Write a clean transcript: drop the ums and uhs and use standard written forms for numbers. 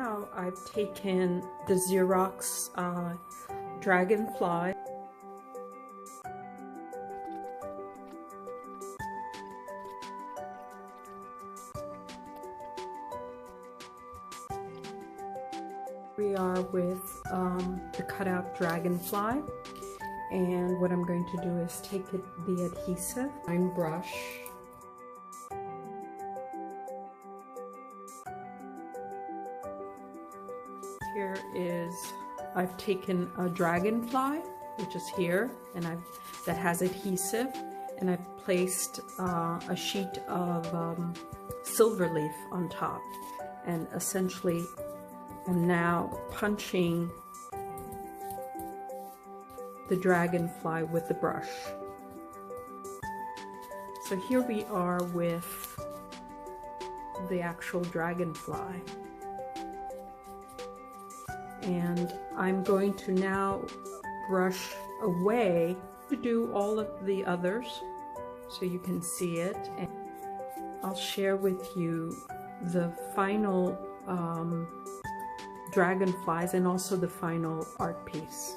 Now I've taken the Xerox dragonfly. We are with the cutout dragonfly, and what I'm going to do is take the adhesive fine brush. Here is, I've taken a dragonfly, which is here, and that has adhesive, and I've placed a sheet of silver leaf on top, and essentially I'm now punching the dragonfly with the brush. So here we are with the actual dragonfly. And I'm going to now brush away to do all of the others so you can see it. And I'll share with you the final dragonflies and also the final art piece.